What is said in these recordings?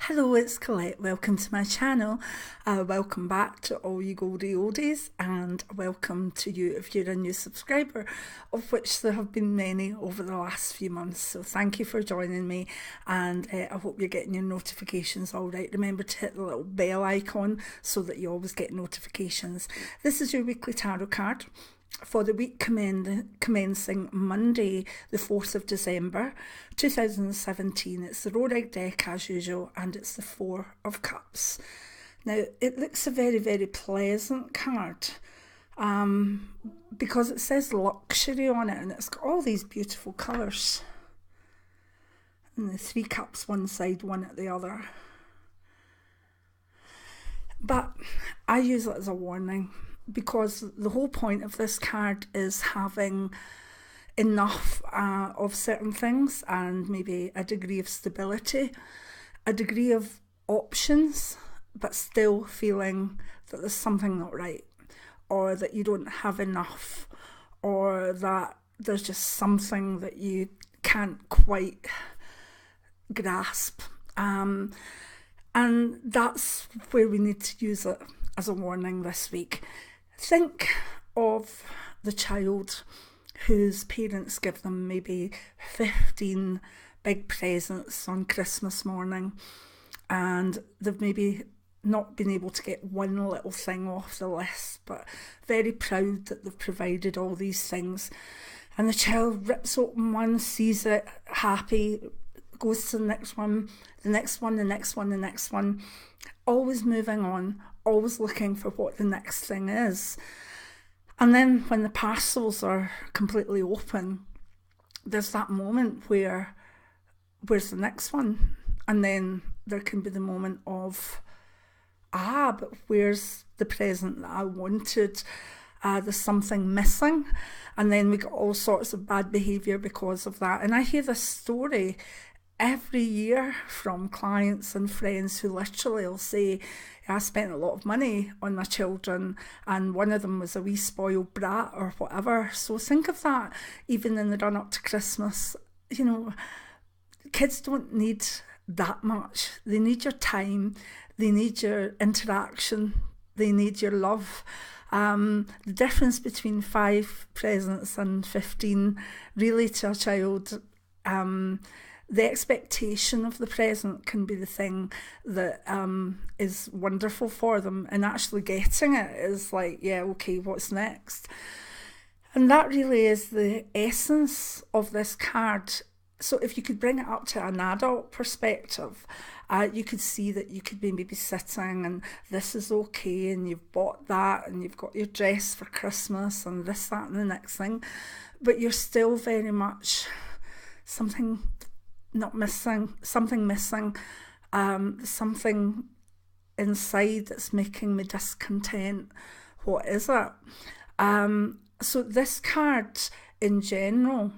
Hello, it's Colette. Welcome to my channel. Welcome back to all you Goldie Oldies, and welcome to you if you're a new subscriber, of which there have been many over the last few months. So thank you for joining me, and I hope you're getting your notifications all right. Remember to hit the little bell icon so that you always get notifications. This is your weekly tarot card for the week commencing Monday the 4th of December 2017. It's the Rorite deck as usual, and it's the Four of Cups. Now it looks a very, very pleasant card because it says luxury on it, and it's got all these beautiful colours, and the three cups one side, one at the other. But I use it as a warning, because the whole point of this card is having enough of certain things, and maybe a degree of stability, a degree of options, but still feeling that there's something not right, or that you don't have enough, or that there's just something that you can't quite grasp. And that's where we need to use it as a warning this week. Think of the child whose parents give them maybe 15 big presents on Christmas morning, and they've maybe not been able to get one little thing off the list, but very proud that they've provided all these things. And the child rips open one, sees it, happy, goes to the next one, the next one, the next one, the next one, always moving on, always looking for what the next thing is. And then when the parcels are completely open, there's that moment where, where's the next one? And then there can be the moment of, but where's the present that I wanted? There's something missing. And then we got all sorts of bad behaviour because of that. And I hear this story every year from clients and friends who literally will say, I spent a lot of money on my children, and one of them was a wee spoiled brat or whatever. So think of that even in the run up to Christmas. You know, kids don't need that much. They need your time, they need your interaction, they need your love. The difference between 5 presents and 15 really to a child, the expectation of the present can be the thing that is wonderful for them, and actually getting it is like, yeah, okay, what's next? And that really is the essence of this card. So if you could bring it up to an adult perspective, you could see that you could be maybe sitting and this is okay, and you've bought that, and you've got your dress for Christmas and this, that and the next thing, but you're still very much something missing, something inside that's making me discontent. What is it? So this card in general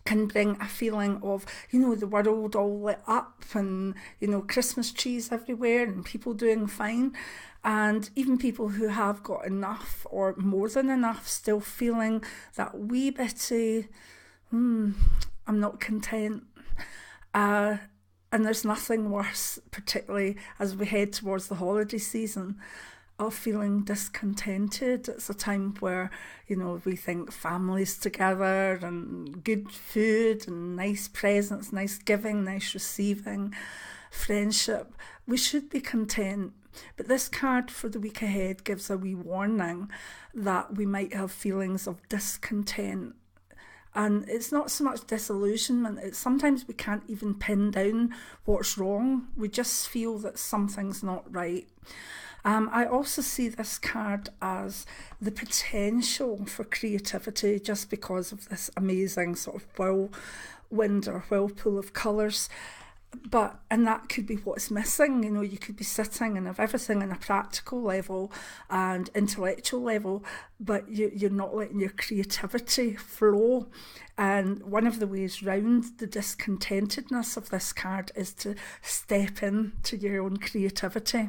can bring a feeling of, you know, the world all lit up, and, you know, Christmas trees everywhere and people doing fine, and even people who have got enough or more than enough still feeling that wee bitty, I'm not content. And there's nothing worse, particularly as we head towards the holiday season, of feeling discontented. It's a time where, you know, we think families together and good food and nice presents, nice giving, nice receiving, friendship. We should be content. But this card for the week ahead gives a wee warning that we might have feelings of discontent. And it's not so much disillusionment, it's sometimes we can't even pin down what's wrong. We just feel that something's not right. I also see this card as the potential for creativity, just because of this amazing sort of whirlwind or whirlpool of colours. And that could be what's missing. You know, you could be sitting and have everything on a practical level and intellectual level, but you're not letting your creativity flow. And one of the ways round the discontentedness of this card is to step into your own creativity.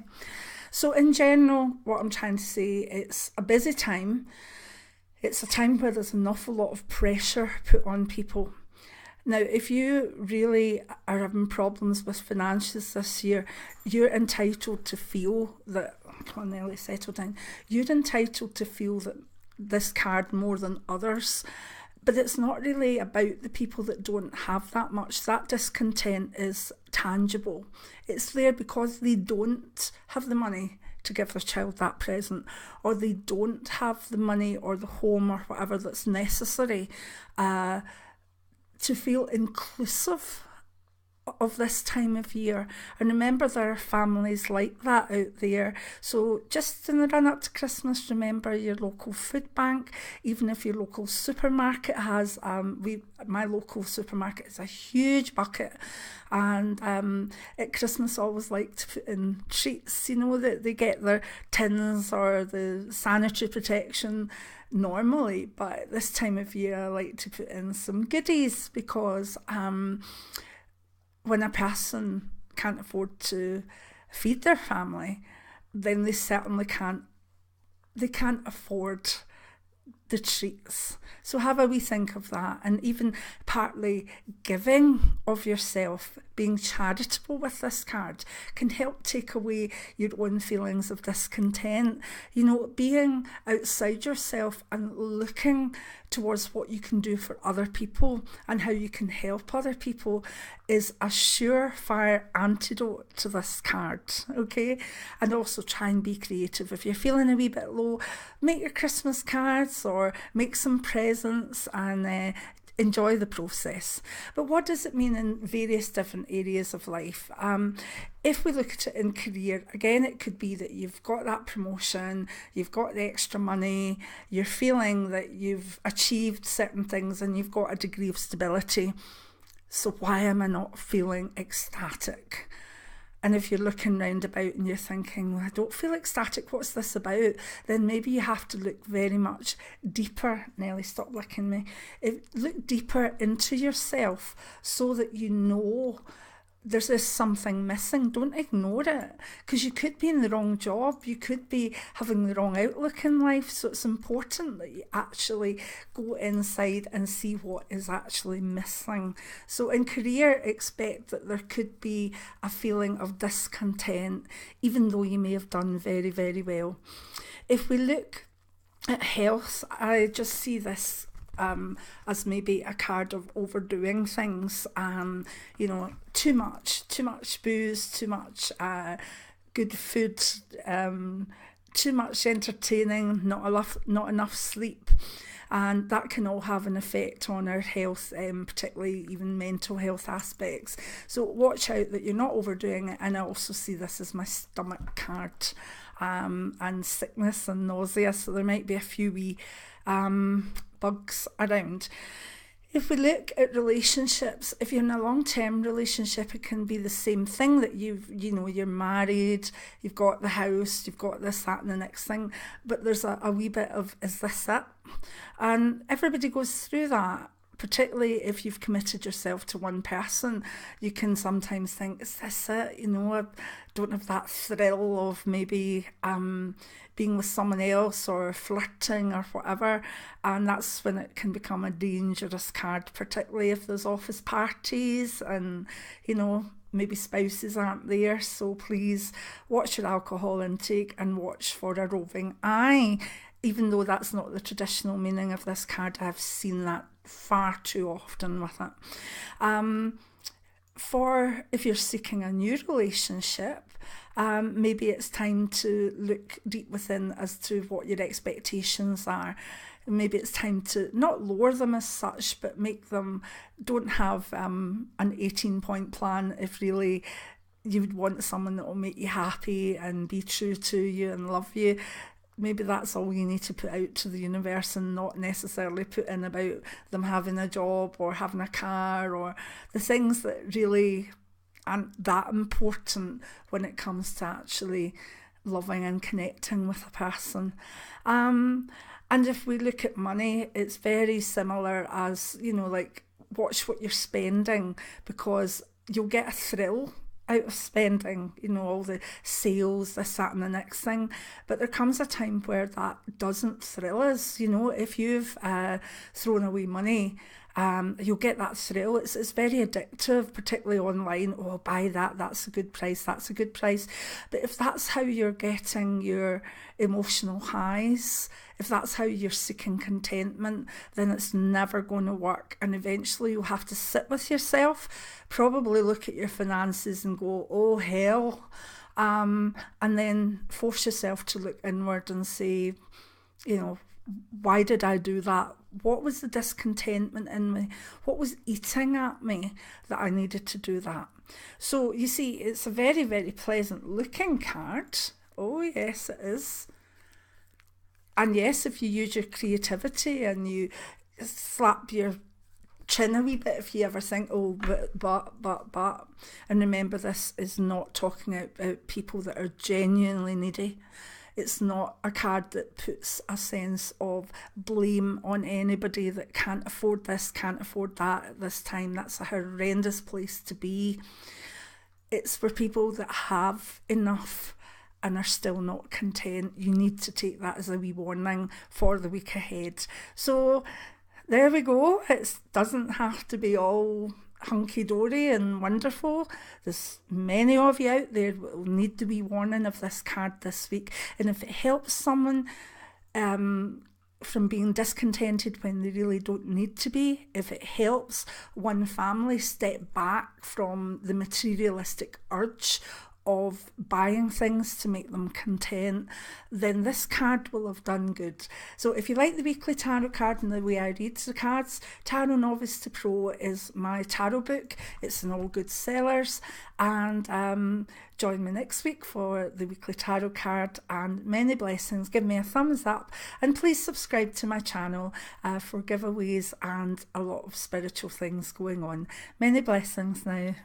So in general, what I'm trying to say, it's a busy time. It's a time where there's an awful lot of pressure put on people. Now, if you really are having problems with finances this year, you're entitled to feel that, come on Nelly, settle down. You're entitled to feel that this card more than others. But it's not really about the people that don't have that much. That discontent is tangible. It's there because they don't have the money to give their child that present, or they don't have the money or the home or whatever that's necessary to feel inclusive of this time of year. And remember, there are families like that out there. So just in the run up to Christmas, remember your local food bank. Even if your local supermarket has, my local supermarket is a huge bucket, and at Christmas I always like to put in treats, that they get their tins or the sanitary protection normally, but at this time of year I like to put in some goodies, because when a person can't afford to feed their family, then they certainly can't afford the treats. So have a wee think of that, and even partly giving of yourself, being charitable with this card, can help take away your own feelings of discontent. Being outside yourself and looking towards what you can do for other people and how you can help other people is a surefire antidote to this card, okay? And also try and be creative. If you're feeling a wee bit low, make your Christmas cards or make some presents and enjoy the process. But what does it mean in various different areas of life? If we look at it in career, again, it could be that you've got that promotion, you've got the extra money, you're feeling that you've achieved certain things and you've got a degree of stability. So why am I not feeling ecstatic? And if you're looking round about and you're thinking, well, I don't feel ecstatic, what's this about? Then maybe you have to look very much deeper. Nelly, stop licking me. Look deeper into yourself so that you know there's something missing. Don't ignore it, because you could be in the wrong job, you could be having the wrong outlook in life. So it's important that you actually go inside and see what is actually missing. So in career, expect that there could be a feeling of discontent, even though you may have done very, very well. If we look at health, I just see this as maybe a card of overdoing things. Too much booze, too much good food, too much entertaining, not enough sleep. And that can all have an effect on our health, particularly even mental health aspects. So watch out that you're not overdoing it. And I also see this as my stomach card, and sickness and nausea. So there might be a few wee bugs around. If we look at relationships, if you're in a long-term relationship, it can be the same thing, that you're married, you've got the house, you've got this, that and the next thing, but there's a wee bit of, is this it? And everybody goes through that. Particularly if you've committed yourself to one person, you can sometimes think, is this it? I don't have that thrill of maybe being with someone else or flirting or whatever. And that's when it can become a dangerous card, particularly if there's office parties and, maybe spouses aren't there. So please watch your alcohol intake and watch for a roving eye. Even though that's not the traditional meaning of this card, I've seen that far too often with it. For if you're seeking a new relationship, maybe it's time to look deep within as to what your expectations are. Maybe it's time to not lower them as such, but don't have an 18-point plan if really you would want someone that will make you happy and be true to you and love you. Maybe that's all you need to put out to the universe, and not necessarily put in about them having a job or having a car, or the things that really aren't that important when it comes to actually loving and connecting with a person. And if we look at money, it's very similar as, like watch what you're spending, because you'll get a thrill out of spending, all the sales, this, that and the next thing. But there comes a time where that doesn't thrill us. If you've thrown away money You'll get that thrill. It's very addictive, particularly online. Oh, buy that, that's a good price, that's a good price. But if that's how you're getting your emotional highs, if that's how you're seeking contentment, then it's never going to work. And eventually you'll have to sit with yourself, probably look at your finances and go, oh hell. And then force yourself to look inward and say, you know, why did I do that? What was the discontentment in me? What was eating at me that I needed to do that? So you see, it's a very, very pleasant looking card. Oh yes, it is. And yes, if you use your creativity and you slap your chin a wee bit if you ever think, oh, but. And remember, this is not talking about people that are genuinely needy. It's not a card that puts a sense of blame on anybody that can't afford this, can't afford that at this time. That's a horrendous place to be. It's for people that have enough and are still not content. You need to take that as a wee warning for the week ahead. So there we go. It doesn't have to be all hunky-dory and wonderful. There's many of you out there that will need the wee warning of this card this week. And if it helps someone from being discontented when they really don't need to be, if it helps one family step back from the materialistic urge of buying things to make them content, then this card will have done good. So if you like the weekly tarot card and the way I read the cards, Tarot Novice to Pro is my tarot book. It's in all good sellers. And join me next week for the weekly tarot card, and many blessings. Give me a thumbs up and please subscribe to my channel for giveaways and a lot of spiritual things going on. Many blessings now.